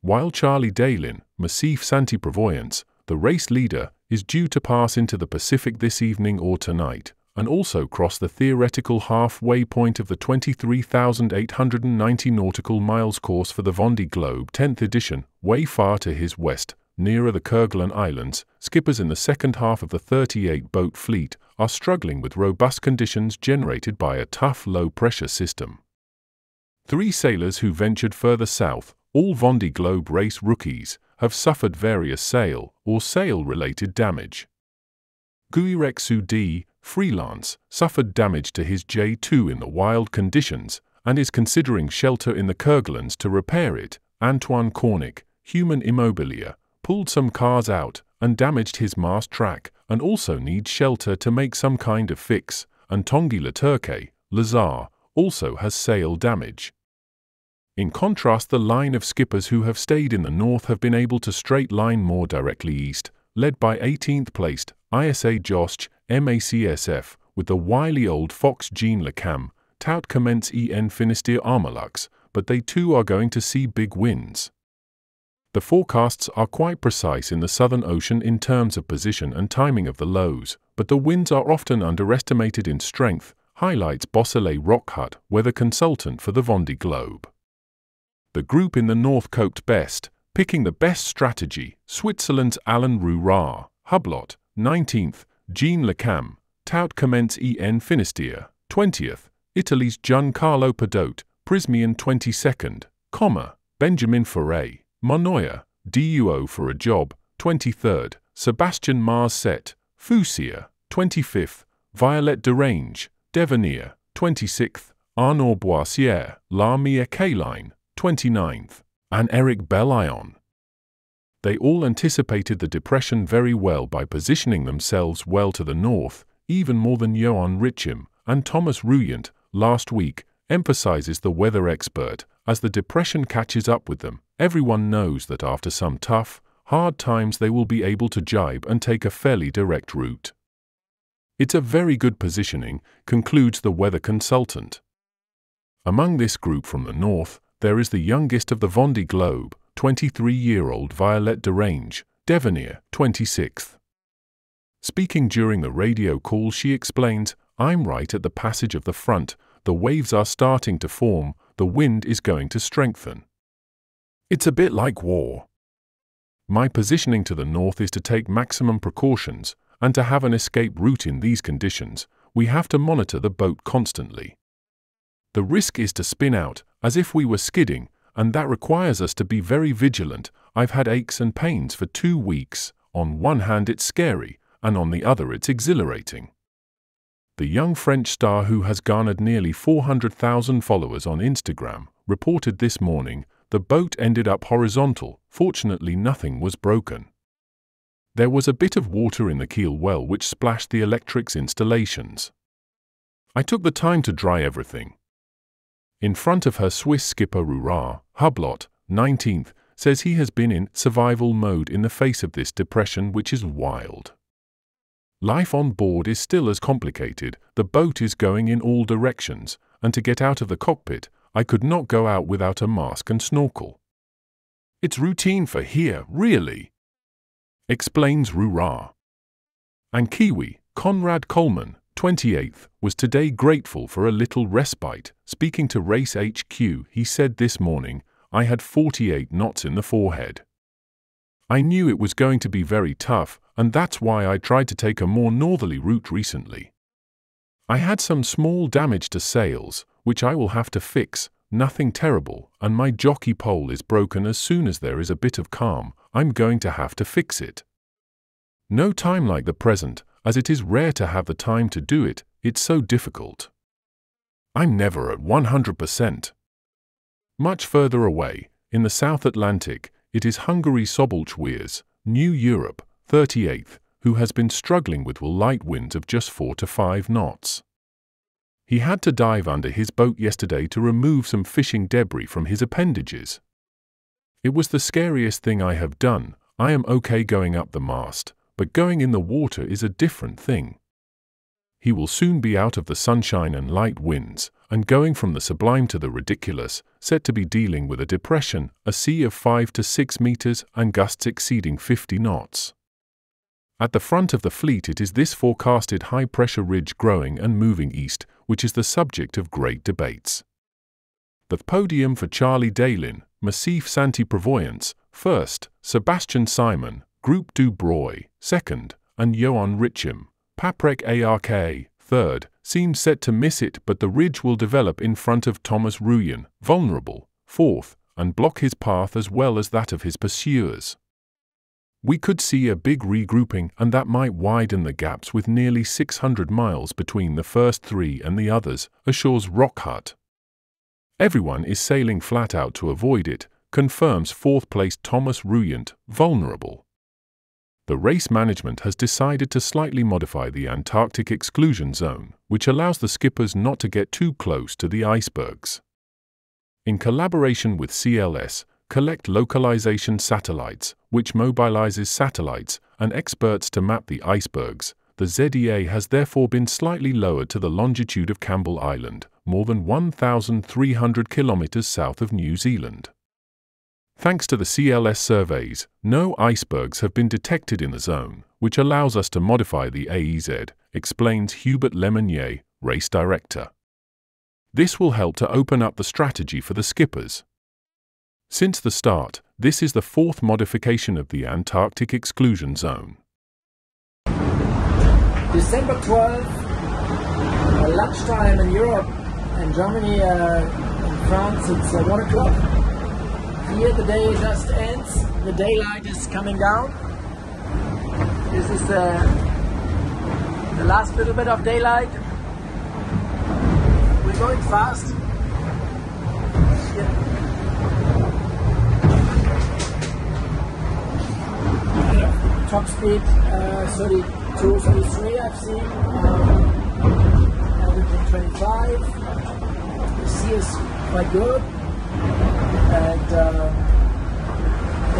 While Charlie Daly, Massif Santi-Provence, the race leader, is due to pass into the Pacific this evening or tonight, and also cross the theoretical halfway point of the 23,890 nautical miles course for the Vendée Globe 10th edition, way far to his west, nearer the Kerguelen Islands. Skippers in the second half of the 38-boat fleet are struggling with robust conditions generated by a tough low-pressure system. 3 sailors who ventured further south, all Vendée Globe race rookies, have suffered various sail or sail-related damage. Guirec Sudi, freelance, suffered damage to his J2 in the wild conditions and is considering shelter in the Kerguelens to repair it. Antoine Cornic, Human Immobilier, pulled some cars out and damaged his mast track and also needs shelter to make some kind of fix, and Tanguy Leturquet, Lazare, also has sail damage. In contrast, the line of skippers who have stayed in the north have been able to straight line more directly east, led by 18th placed ISA Jost MACSF, with the wily old fox Jean Le Cam, tout commence en Finistère Armelux, but they too are going to see big winds. The forecasts are quite precise in the Southern Ocean in terms of position and timing of the lows, but the winds are often underestimated in strength, highlights Bosselet Rockhut, weather consultant for the Vendée Globe. The group in the north coped best, picking the best strategy: Switzerland's Alain Rourard, Hublot, 19th, Jean Le Cam, tout commence en Finistère, 20th, Italy's Giancarlo Padot, Prismian 22nd, Benjamin Ferret, Monoya, DUO for a job, 23rd, Sebastian Marset, Foussier, 25th, Violette Derange, Devenir, 26th, Arnaud Boissière, Lamia K-Line, 29th, and Eric Bellaion. They all anticipated the depression very well by positioning themselves well to the north, even more than Johan Richim, and Thomas Ruyant, last week, emphasizes the weather expert. As the depression catches up with them, everyone knows that after some tough, hard times they will be able to jibe and take a fairly direct route. It's a very good positioning, concludes the weather consultant. Among this group from the north, there is the youngest of the Vendée Globe, 23-year-old Violette Derange, Devenir, 26th. Speaking during the radio call, she explains, "I'm right at the passage of the front, the waves are starting to form, the wind is going to strengthen. It's a bit like war. My positioning to the north is to take maximum precautions, and to have an escape route in these conditions, we have to monitor the boat constantly. The risk is to spin out, as if we were skidding, and that requires us to be very vigilant. I've had aches and pains for 2 weeks. On one hand it's scary, and on the other it's exhilarating." The young French star, who has garnered nearly 400,000 followers on Instagram, reported this morning, "The boat ended up horizontal, fortunately nothing was broken. There was a bit of water in the keel well which splashed the electrics installations. I took the time to dry everything." In front of her, Swiss skipper Rourard, Hublot, 19th, says he has been in survival mode in the face of this depression, which is wild. "Life on board is still as complicated, the boat is going in all directions, and to get out of the cockpit, I could not go out without a mask and snorkel. It's routine for here, really," explains Rourard. And Kiwi, Conrad Coleman, 28th, was today grateful for a little respite. Speaking to Race HQ, he said this morning, "I had 48 knots in the forehead. I knew it was going to be very tough, and that's why I tried to take a more northerly route recently. I had some small damage to sails, which I will have to fix, nothing terrible, and my jockey pole is broken. As soon as there is a bit of calm, I'm going to have to fix it. No time like the present, as it is rare to have the time to do it, it's so difficult. I'm never at 100%. Much further away, in the South Atlantic, it is Hungary Szabolcs, New Europe, 38th, who has been struggling with light winds of just 4 to 5 knots. He had to dive under his boat yesterday to remove some fishing debris from his appendages. It was the scariest thing I have done. I am okay going up the mast, but going in the water is a different thing. he will soon be out of the sunshine and light winds, and going from the sublime to the ridiculous, set to be dealing with a depression, a sea of 5 to 6 meters, and gusts exceeding 50 knots. At the front of the fleet it is this forecasted high-pressure ridge growing and moving east, which is the subject of great debates. The podium for Charlie Daylin, Massif Saint-Prévoyance, first, Sebastian Simon, Groupe du Breuil, second, and Johan Richim, Paprec ARK, third, seems set to miss it, but the ridge will develop in front of Thomas Ruyen, vulnerable, fourth, and block his path as well as that of his pursuers. We could see a big regrouping, and that might widen the gaps with nearly 600 miles between the first three and the others, assures Rockhut. Everyone is sailing flat out to avoid it, confirms fourth-placed Thomas Ruyen, vulnerable. The race management has decided to slightly modify the Antarctic exclusion zone, which allows the skippers not to get too close to the icebergs. In collaboration with CLS, collect localization satellites, which mobilizes satellites and experts to map the icebergs. The ZEA has therefore been slightly lowered to the longitude of Campbell Island, more than 1,300 kilometers south of New Zealand. Thanks to the CLS surveys, no icebergs have been detected in the zone, which allows us to modify the AEZ, explains Hubert Lemonnier, race director. This will help to open up the strategy for the skippers. Since the start, this is the fourth modification of the Antarctic exclusion zone. December 12th, lunchtime in Europe and Germany, in France it's 1 o'clock. Here the day just ends, the daylight is coming down. This is the last little bit of daylight. We're going fast. Top speed 32, 33 I've seen, averaging 25. The sea is quite good, and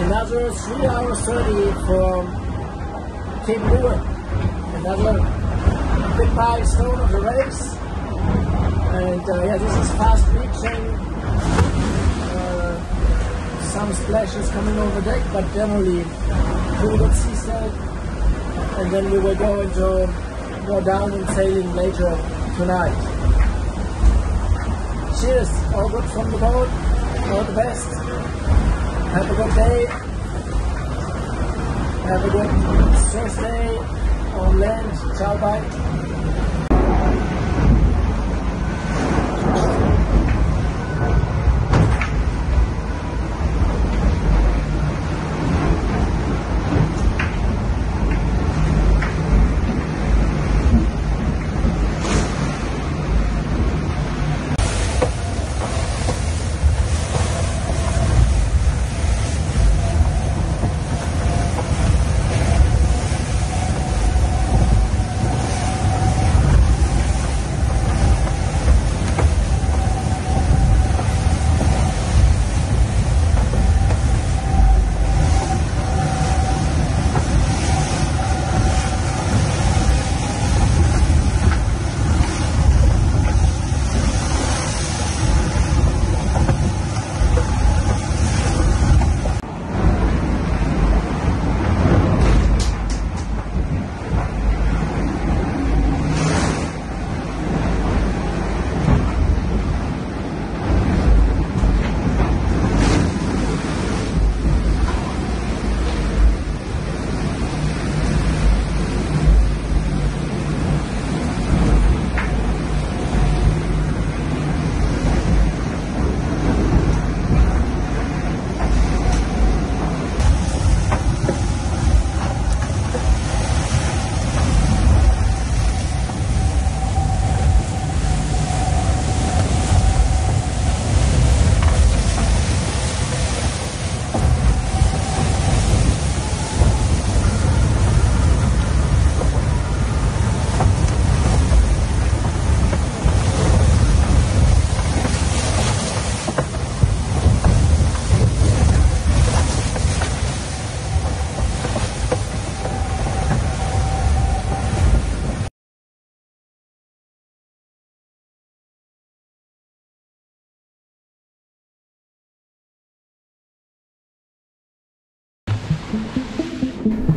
another 3 hours 30 from Cape Lewin, another big milestone of the race, and yeah, this is fast reaching. Some splashes coming over deck, but generally pretty good sea sail, and then we will go into more down and sailing later tonight. Cheers, all good from the boat, all the best, have a good day, have a good Thursday on land, ciao, bye.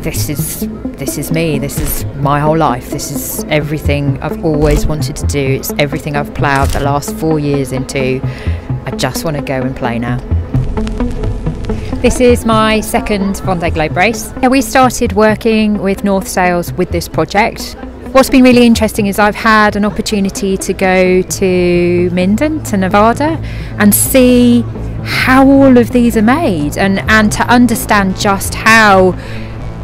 this is me, this is my whole life, this is everything I've always wanted to do, it's everything I've ploughed the last 4 years into. I just want to go and play now. This is my second Vendée Globe race. We started working with North Sails with this project. What's been really interesting is I've had an opportunity to go to Minden, to Nevada, and see how all of these are made, and to understand just how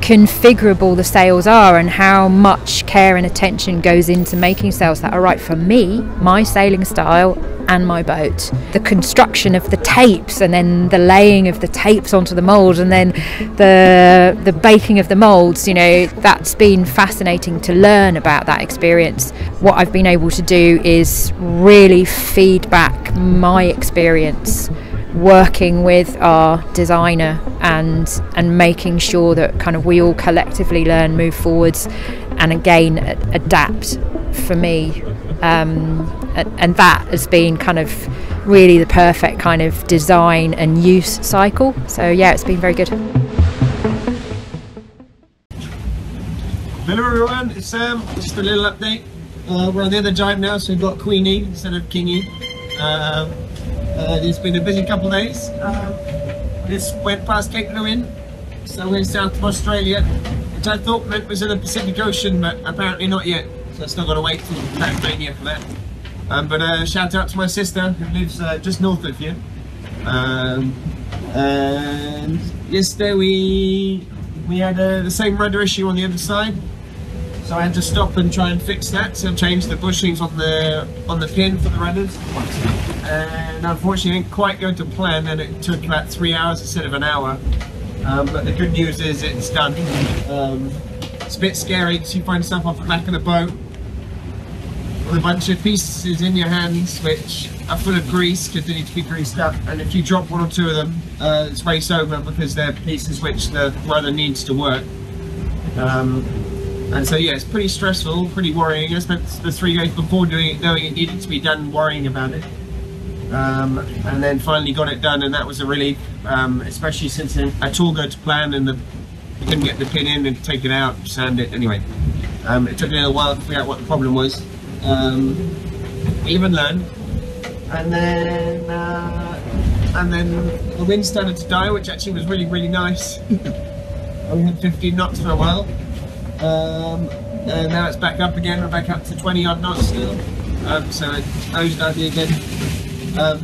configurable the sails are and how much care and attention goes into making sails that are right for me, my sailing style and my boat. The construction of the tapes, and then the laying of the tapes onto the mould, and then the baking of the moulds, you know, that's been fascinating to learn about that experience. What I've been able to do is really feed back my experience working with our designer and making sure that kind of we all collectively learn, move forwards, and again adapt for me, and that has been kind of really the perfect kind of design and use cycle. So yeah, it's been very good. Hello everyone, it's Sam. Just a little update. We're on the other drive now, so we've got Queen E instead of King E. It's been a busy couple of days. This went past Cape Lewin, so we're south of Australia, which I thought meant was in the Pacific Ocean, but apparently not yet. So I've still got to wait till Tasmania for that. But shout out to my sister who lives just north of here. And yesterday we had the same rudder issue on the other side, so I had to stop and try and fix that. So change the bushings on the pin for the rudders, and unfortunately it didn't quite go to plan, and it took about 3 hours instead of an hour. But the good news is it's done. It's a bit scary because you find yourself off the back of the boat with a bunch of pieces in your hands which are full of grease because they need to be greased up, and if you drop one or two of them, it's race over because they're pieces which the rudder needs to work. And so yeah, it's pretty stressful, pretty worrying. I spent the 3 days before doing it knowing it needed to be done, worrying about it, and then finally got it done, and that was a relief, especially since it all go to plan and you couldn't get the pin in and take it out, sand it. Anyway, it took a little while to figure out what the problem was. Even learn, and then the wind started to die, which actually was really nice. We had 15 knots for a while, and now it's back up again. We're back up to 20 odd knots still, so it nosed out again,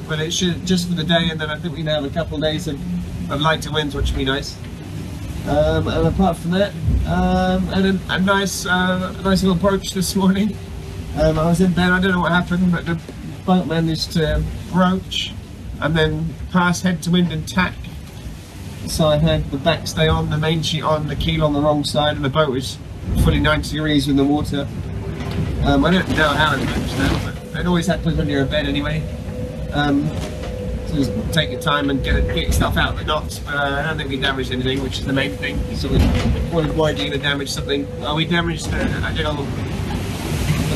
but it should just for the day, and then I think we can have a couple of days of lighter winds, which would be nice. And apart from that, and a nice little approach this morning. I was in bed, I don't know what happened, but the boat managed to broach and then pass head to wind and tack. So I had the backstay on, the main sheet on, the keel on the wrong side, and the boat was fully 90 degrees in the water. I don't know how it managed now, but it always happens when you're in bed anyway. So just take your time and get your stuff out of the knots, but I don't think we damaged anything, which is the main thing. So we wondered why you're going to damage something. We damaged the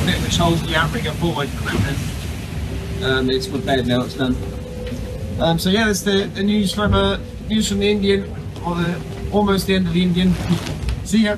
bit which holds the outrigger forward. It's repaired now, it's done. So yeah, that's the news from the Indian, or almost the end of the Indian. See ya.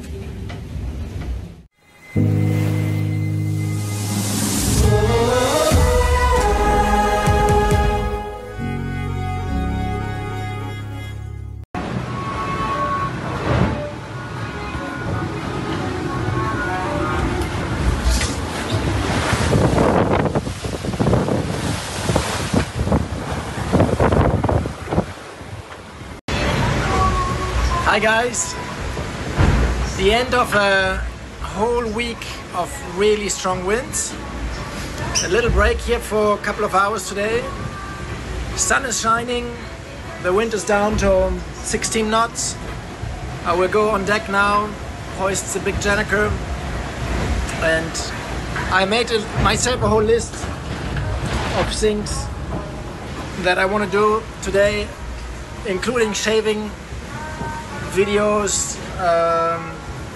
Hi guys, the end of a whole week of really strong winds. A little break here for a couple of hours today. Sun is shining, the wind is down to 16 knots. I will go on deck now, hoist the big Jannaker, and I made myself a whole list of things that I want to do today, including shaving, videos,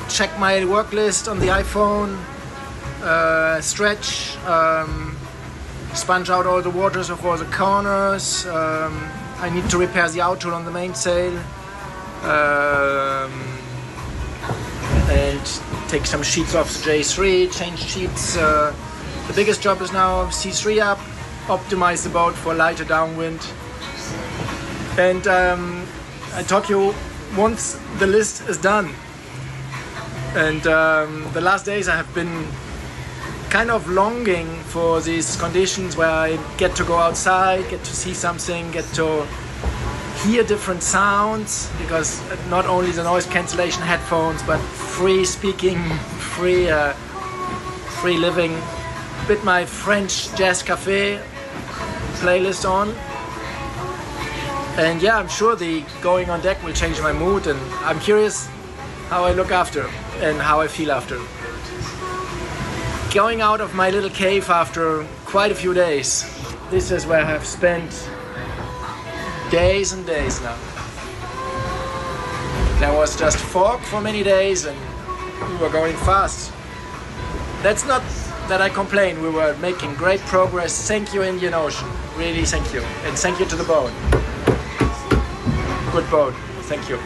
check my work list on the iPhone, stretch, sponge out all the waters of all the corners. I need to repair the outrigger on the mainsail, and take some sheets off the J3, change sheets. The biggest job is now C3 up, optimize the boat for lighter downwind. And I talk you once the list is done. And the last days I have been kind of longing for these conditions where I get to go outside, get to see something, get to hear different sounds, because not only the noise cancellation headphones, but free speaking, free living. With my French jazz cafe playlist on. And yeah, I'm sure the going on deck will change my mood, and I'm curious how I look after and how I feel after. Going out of my little cave after quite a few days. This is where I have spent days and days now. There was just fog for many days and we were going fast. That's not that I complain, we were making great progress. Thank you, Indian Ocean. Really thank you. And thank you to the boat. Good boat. Thank you.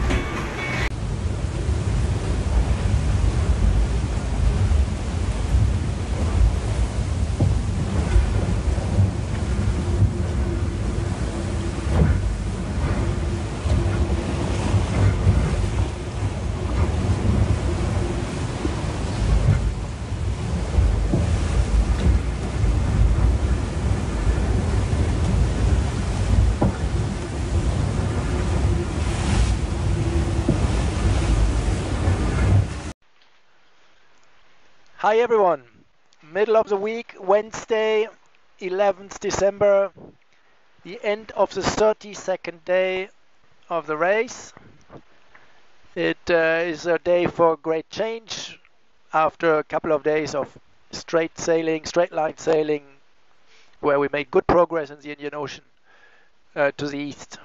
Hi everyone, middle of the week, Wednesday, 11th December, the end of the 32nd day of the race. It is a day for great change after a couple of days of straight line sailing, where we made good progress in the Indian Ocean to the east.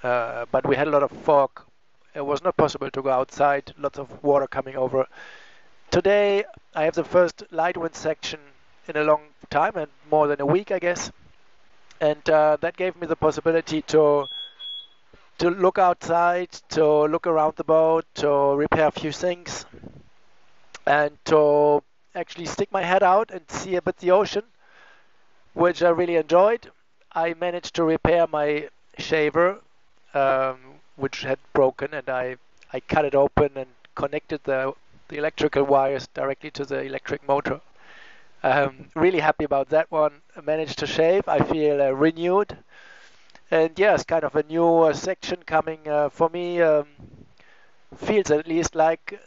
But we had a lot of fog. It was not possible to go outside, lots of water coming over. Today I have the first light wind section in a long time, and more than a week I guess, and that gave me the possibility to look outside, to look around the boat, to repair a few things, and to actually stick my head out and see a bit the ocean, which I really enjoyed. I managed to repair my shaver, which had broken, and I cut it open and connected the electrical wires directly to the electric motor. Really happy about that one. I managed to shave. I feel renewed. And yes, kind of a new section coming for me. Feels at least like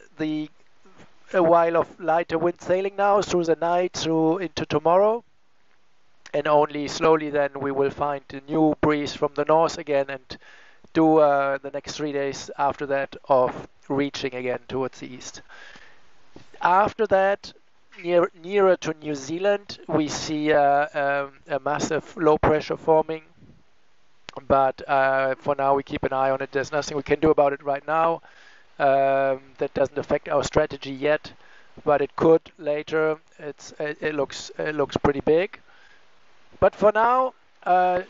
a while of lighter wind sailing now through the night, through into tomorrow. And only slowly then we will find a new breeze from the north again and do the next 3 days after that of reaching again towards the east. After that, nearer to New Zealand, we see a massive low pressure forming, but for now we keep an eye on it. There's nothing we can do about it right now. That doesn't affect our strategy yet, but it could later. It looks pretty big, but for now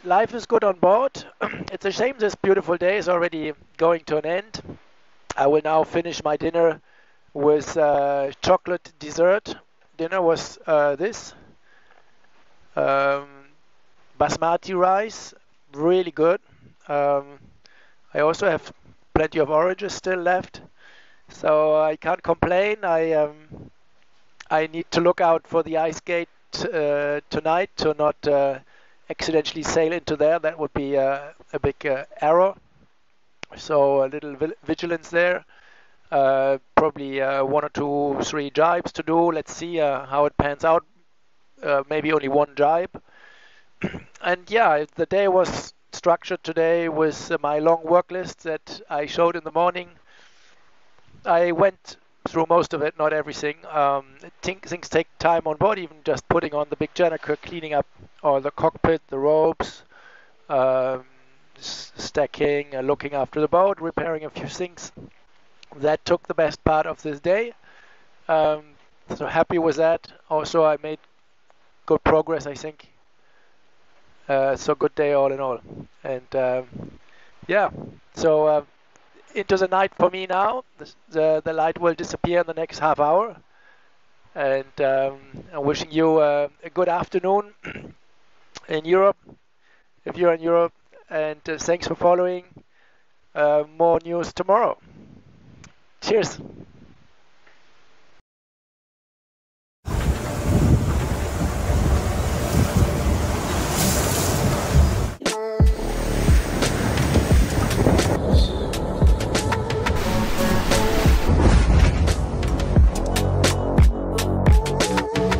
life is good on board. It's a shame this beautiful day is already going to an end. I will now finish my dinner with chocolate dessert. Dinner was this basmati rice, really good. I also have plenty of oranges still left, so I can't complain. I need to look out for the ice gate tonight to not accidentally sail into there. That would be a big error. So a little vigilance there. Probably 1 or 2, 3 jibes to do. Let's see how it pans out. Maybe only 1 jibe. And yeah, the day was structured today with my long work list that I showed in the morning. I went through most of it, not everything. Things take time on board, even just putting on the big Gennaker, cleaning up all the cockpit, the ropes, stacking, looking after the boat, repairing a few things. That took the best part of this day. So happy with that. Also, I made good progress, I think. So good day all in all. And yeah, so into the night for me now. The light will disappear in the next half hour. And I'm wishing you a good afternoon in Europe, if you're in Europe. And thanks for following. More news tomorrow. Cheers.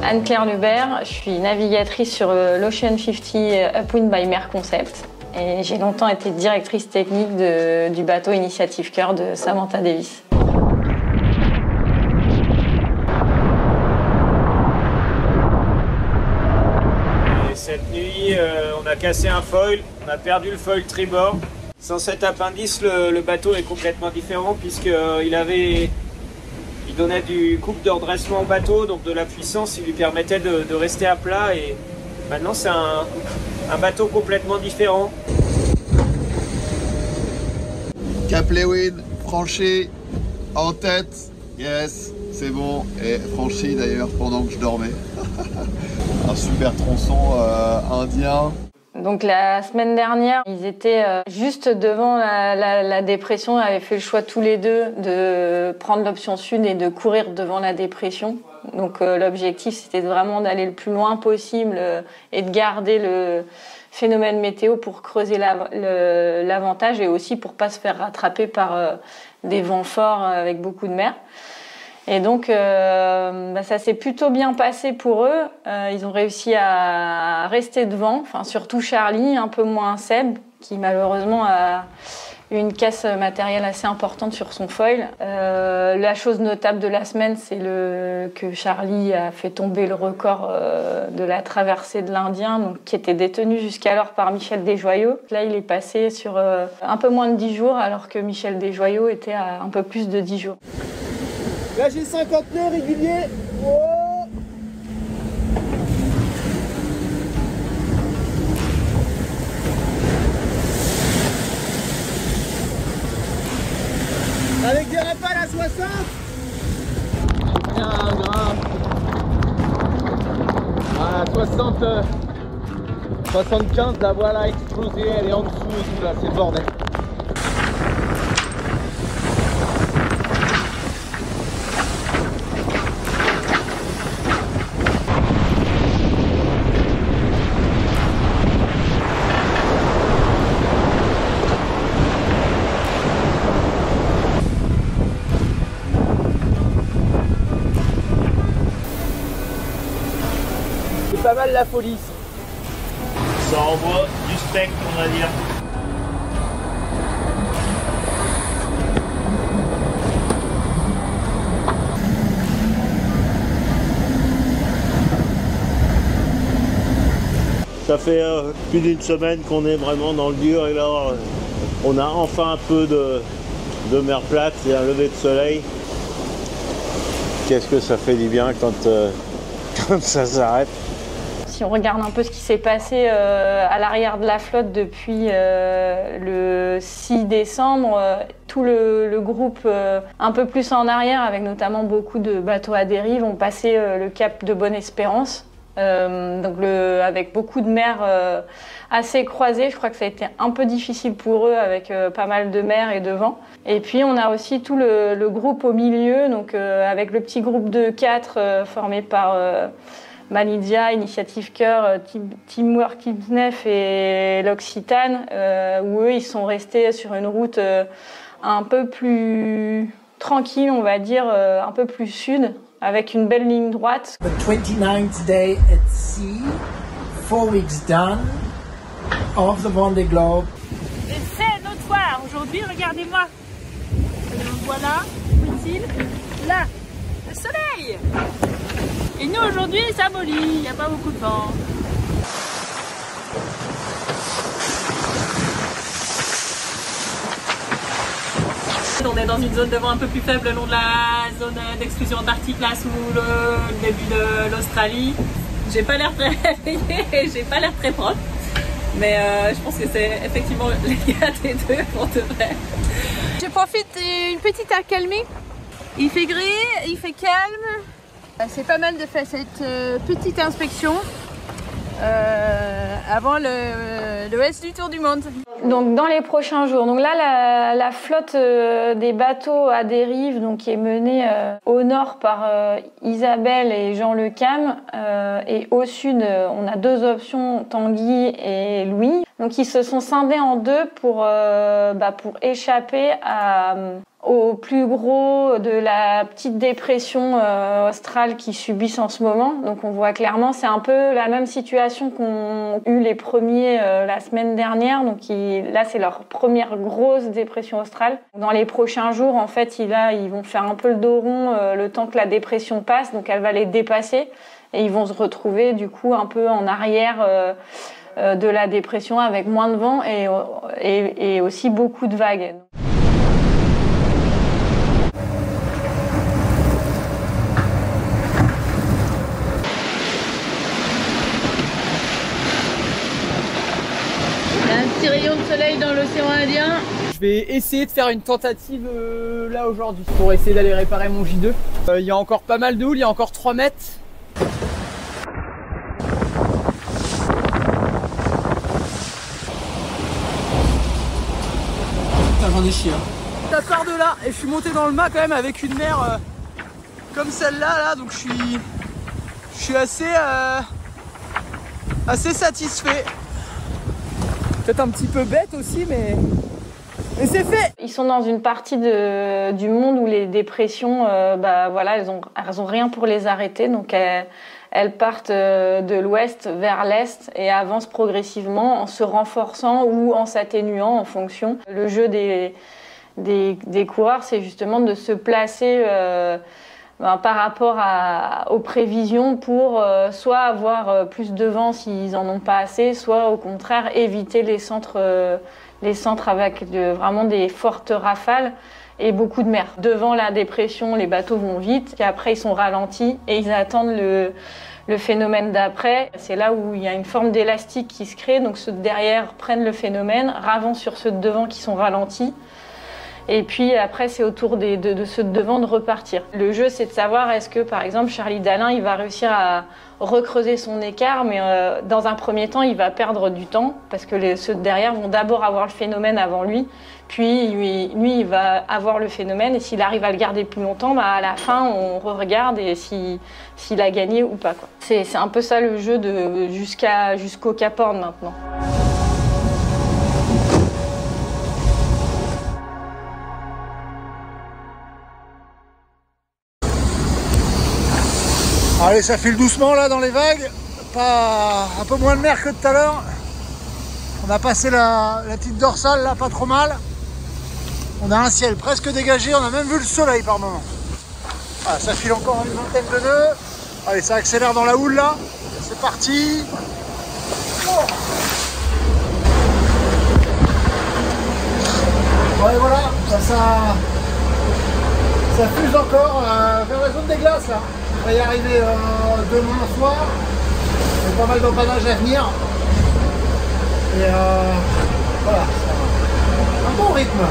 Anne-Claire Lubert, je suis navigatrice sur l'Ocean 50 Upwind by Mer Concept et j'ai longtemps été directrice technique du bateau Initiative Cœur de Samantha Davis. Et cette nuit, on a cassé un foil, on a perdu le foil tribord. Sans cet appendice, le bateau est complètement différent il donnait du couple de redressement au bateau, donc de la puissance, il lui permettait de rester à plat et maintenant c'est un bateau complètement différent. Cap Lewin, franchi, en tête, yes, c'est bon, et franchi d'ailleurs pendant que je dormais. Un super tronçon indien. Donc la semaine dernière, ils étaient juste devant la dépression, ils avaient fait le choix tous les deux de prendre l'option sud et de courir devant la dépression. Donc l'objectif c'était vraiment d'aller le plus loin possible et de garder le phénomène météo pour creuser l'avantage et aussi pour pas se faire rattraper par des vents forts avec beaucoup de mer. Et donc ça s'est plutôt bien passé pour eux. Ils ont réussi à rester devant, enfin surtout Charlie, un peu moins Seb, qui malheureusement a eu une casse matérielle assez importante sur son foil. La chose notable de la semaine, c'est que Charlie a fait tomber le record de la traversée de l'Indien, donc, qui était détenu jusqu'alors par Michel Desjoyaux. Là, il est passé sur un peu moins de 10 jours, alors que Michel Desjoyaux était à un peu plus de 10 jours. Là j'ai 50 nœuds réguliers. Oh, avec des rafales à 60. Un gramme. À 75, la voile a explosé, elle est en dessous et tout là, c'est le bordel. Pas mal la folie ici. Ça envoie du steak, on va dire. Ça fait plus d'une semaine qu'on est vraiment dans le dur et là on a enfin un peu de mer plate et un lever de soleil. Qu'est-ce que ça fait du bien quand ça s'arrête. Si on regarde un peu ce qui s'est passé à l'arrière de la flotte depuis le 6 décembre, tout le groupe un peu plus en arrière, avec notamment beaucoup de bateaux à dérive, ont passé le cap de Bonne-Espérance. Avec beaucoup de mer assez croisée, je crois que ça a été un peu difficile pour eux avec pas mal de mer et de vent. Et puis on a aussi tout le groupe au milieu, donc avec le petit groupe de 4 formé par Malidia, Initiative Cœur, Teamwork Teamsnef et l'Occitane, où eux ils sont restés sur une route un peu plus tranquille, on va dire, un peu plus sud, avec une belle ligne droite. The 29th day at sea, 4 weeks done of the Vendée Globe. Et c'est notre soir. Aujourd'hui, regardez-moi. Voilà, où est-il? Là, le soleil. Et nous, aujourd'hui, ça mollit, il n'y a pas beaucoup de vent. On est dans une zone de vent un peu plus faible le long de la zone d'exclusion antarctique, là, sous le début de l'Australie. J'ai pas l'air très réveillée et j'ai pas l'air très propre. Mais je pense que c'est effectivement les gars des deux pour de vrai. Je profite d'une petite accalmie. Il fait gris, il fait calme. C'est pas mal de faire cette petite inspection avant le reste du tour du monde. Donc dans les prochains jours, donc là la flotte des bateaux à dérive, donc qui est menée au nord par Isabelle et Jean Le Cam, et au sud on a deux options, Tanguy et Louis. Donc ils se sont scindés en deux pour échapper au plus gros de la petite dépression australe qu'ils subissent en ce moment. Donc on voit clairement, c'est un peu la même situation qu'ont eu les premiers la semaine dernière. Donc là, c'est leur première grosse dépression australe. Dans les prochains jours, en fait, ils vont faire un peu le dos rond le temps que la dépression passe. Donc elle va les dépasser et ils vont se retrouver du coup un peu en arrière de la dépression avec moins de vent et aussi beaucoup de vagues. Petit rayon de soleil dans l'océan Indien. Je vais essayer de faire une tentative là aujourd'hui pour essayer d'aller réparer mon J2. Il y a encore pas mal de houle, il y a encore 3 mètres. Putain, j'en ai chié. Ça part de là et je suis monté dans le mât quand même avec une mer comme celle-là là, donc je suis assez satisfait. Peut-être un petit peu bête aussi, mais c'est fait. Ils sont dans une partie du monde où les dépressions, elles ont rien pour les arrêter, donc elles partent de l'ouest vers l'est et avancent progressivement en se renforçant ou en s'atténuant en fonction. Le jeu des coureurs, c'est justement de se placer par rapport aux prévisions pour soit avoir plus de vent s'ils en ont pas assez, soit au contraire éviter les centres avec vraiment des fortes rafales et beaucoup de mer. Devant la dépression, les bateaux vont vite, et après ils sont ralentis et ils attendent le phénomène d'après. C'est là où il y a une forme d'élastique qui se crée, donc ceux de derrière prennent le phénomène, ravent sur ceux de devant qui sont ralentis. Et puis après, c'est au tour de ceux de devant de repartir. Le jeu, c'est de savoir est-ce que, par exemple, Charlie Dalin, il va réussir à recreuser son écart, mais dans un premier temps, il va perdre du temps, parce que ceux de derrière vont d'abord avoir le phénomène avant lui, puis lui, il va avoir le phénomène, et s'il arrive à le garder plus longtemps, à la fin, on regarde et s'il a gagné ou pas, quoi. C'est un peu ça le jeu jusqu'au Cap Horn maintenant. Allez, ça file doucement là dans les vagues, un peu moins de mer que tout à l'heure. On a passé la petite dorsale là, pas trop mal. On a un ciel presque dégagé, on a même vu le soleil par moment. Voilà, ça file encore une vingtaine de nœuds. Allez, ça accélère dans la houle là. C'est parti. Oh. Ouais, voilà, ça fuse encore vers la zone des glaces là. On va y arriver demain soir. Il y a pas mal d'empannage à venir. Et voilà, un bon rythme.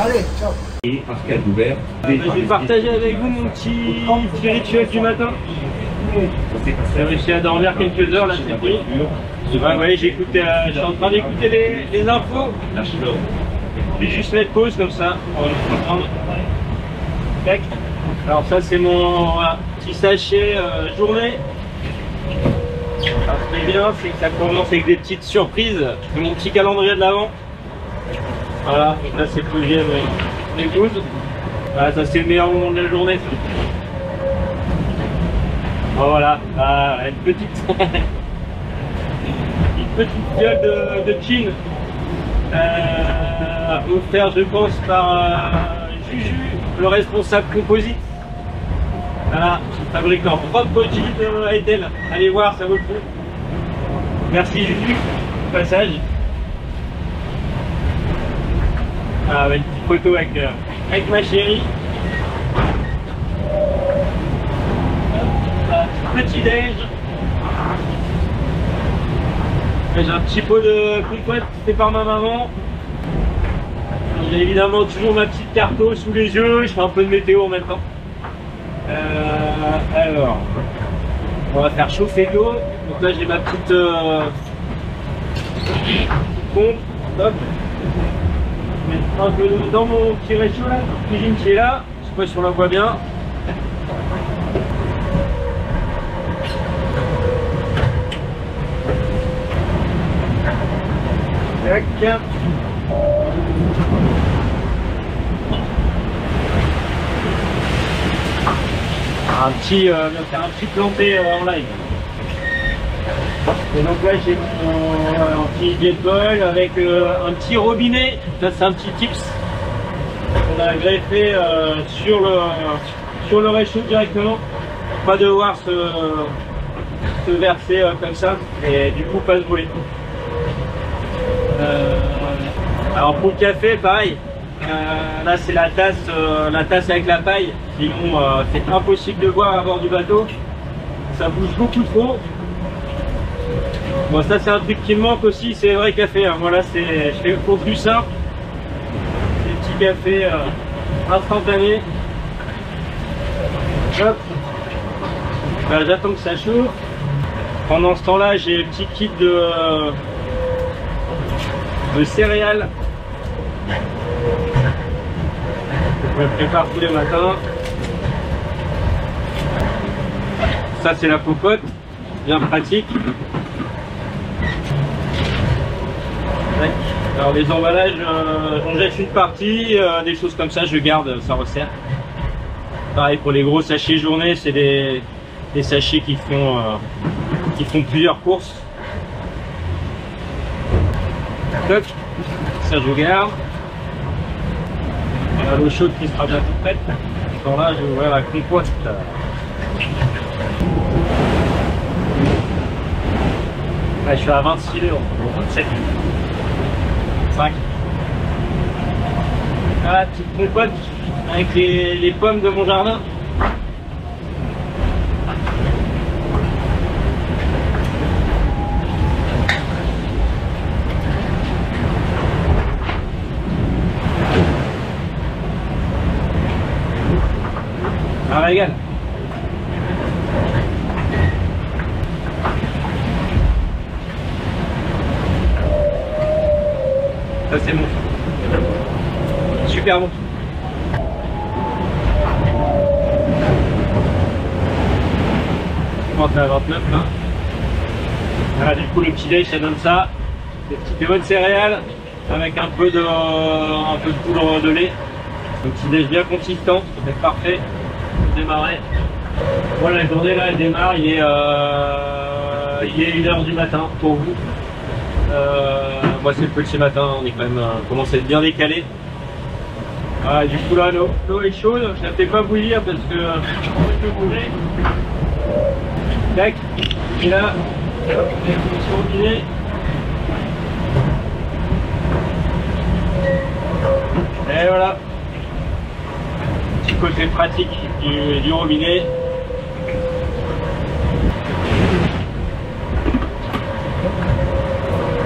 Allez, ciao. Et Pascal Goubert. Je vais partager avec vous mon petit rituel du matin. J'ai réussi à dormir quelques heures là, c'est pris. Ouais, je suis en train d'écouter les infos. Je vais juste mettre pause comme ça. On va prendre. Tac. Alors ça c'est mon petit sachet journée. Alors, ce qui est bien, c'est que ça commence avec des petites surprises. C'est mon petit calendrier de l'avant. Voilà, donc là c'est le projet mes épouse. Voilà, ça c'est le meilleur moment de la journée. Oh, voilà, une petite fiole de gin offert je pense par Juju, le responsable composite. Voilà, fabrique leur propre gin à Etel. Allez voir, ça vaut le coup. Merci Juju, au passage. Voilà, une petite photo avec ma chérie. Petit déj. J'ai un petit pot de couette fait par ma maman. J'ai évidemment toujours ma petite carte sous les yeux, je fais un peu de météo en même temps. Alors, on va faire chauffer l'eau. Donc là j'ai ma petite pompe. Hop. Je vais mettre un peu d'eau dans mon petit réchaud là, cuisine qui est là. Je sais pas si on la voit bien. Tac. Un petit planté en live. Et donc là j'ai mon petit jet ball avec un petit robinet. Ça c'est un petit tips qu'on a greffé sur le réchaud directement. Pas devoir se verser comme ça et du coup pas se brûler. Alors pour le café pareil. Là c'est la tasse avec la paille. Sinon c'est impossible de boire à bord du bateau. Ça bouge beaucoup trop. Bon ça c'est un truc qui me manque aussi, c'est le vrai café. Moi là je fais le cours du simple. Des petits cafés instantanés. Hop. Voilà, j'attends que ça chauffe. Pendant ce temps là j'ai le petit kit de céréales. Je me prépare tous les matins. Ça c'est la popote, bien pratique. Alors les emballages, j'en jette une partie, des choses comme ça je garde, ça resserre. Pareil pour les gros sachets journée, c'est des sachets qui font plusieurs courses. Toc, ça je garde. L'eau chaude qui sera bientôt prête. Alors là, je vais ouvrir la compote. Là, je suis à 26 €. 27. 5. Ah, la petite compote avec les pommes de mon jardin. Un régal. Ça c'est bon. Super bon. On est à 29 là. Voilà, du coup le petit déj ça donne ça. Des bonnes céréales avec un peu de poudre de lait. Un petit déj bien consistant, c'est parfait. Démarrer. Voilà, la journée là elle démarre, il est 1h du matin pour vous. Moi c'est le petit matin, on est quand même commence à être bien décalé. Voilà, du coup là l'eau est chaude, je la fais pas bouillir parce que je peux bouger. Tac, et là, hop, sur le robinet. Et voilà. Petit côté pratique du robinet.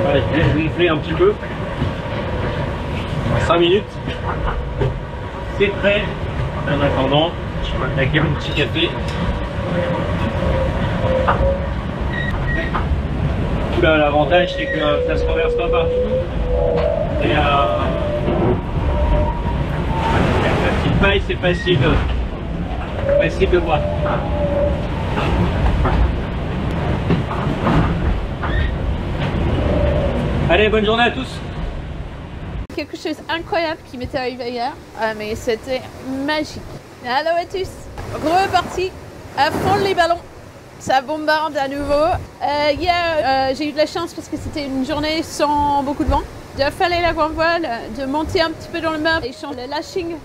Allez, je vais gonfler un petit peu. 5 minutes. C'est prêt. En attendant, je vais attaquer mon petit café. Là, l'avantage c'est que ça se renverse pas partout. Et la petite paille, c'est facile de boire. Allez, bonne journée à tous. Quelque chose d'incroyable qui m'était arrivé hier, mais c'était magique. Hello à tous. Reparti à fond les ballons. Ça bombarde à nouveau. Hier, j'ai eu de la chance parce que c'était une journée sans beaucoup de vent. De faller la grand voile, de monter un petit peu dans le mât et changer le lashing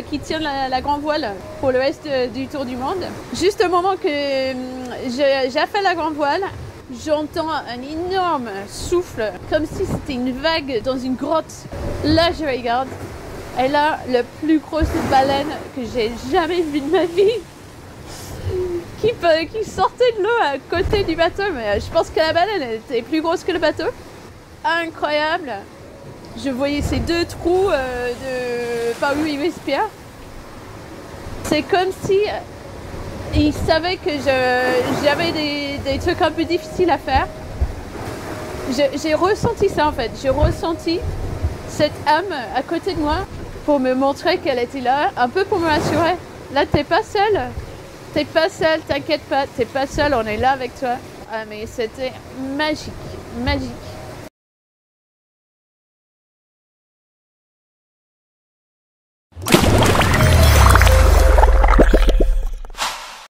qui tient la grand voile pour le reste du tour du monde. Juste au moment que j'ai fait la grand voile, j'entends un énorme souffle, comme si c'était une vague dans une grotte. Là, je regarde, et là, la plus grosse baleine que j'ai jamais vue de ma vie, qui sortait de l'eau à côté du bateau. Mais je pense que la baleine était plus grosse que le bateau. Incroyable. Je voyais ces deux trous par où il respire. C'est comme si il savait que j'avais des trucs un peu difficiles à faire. J'ai ressenti ça en fait. J'ai ressenti cette âme à côté de moi pour me montrer qu'elle était là, un peu pour me rassurer. Là, t'es pas seule. T'es pas seule, t'inquiète pas, t'es pas seule, on est là avec toi. Ah mais c'était magique, magique.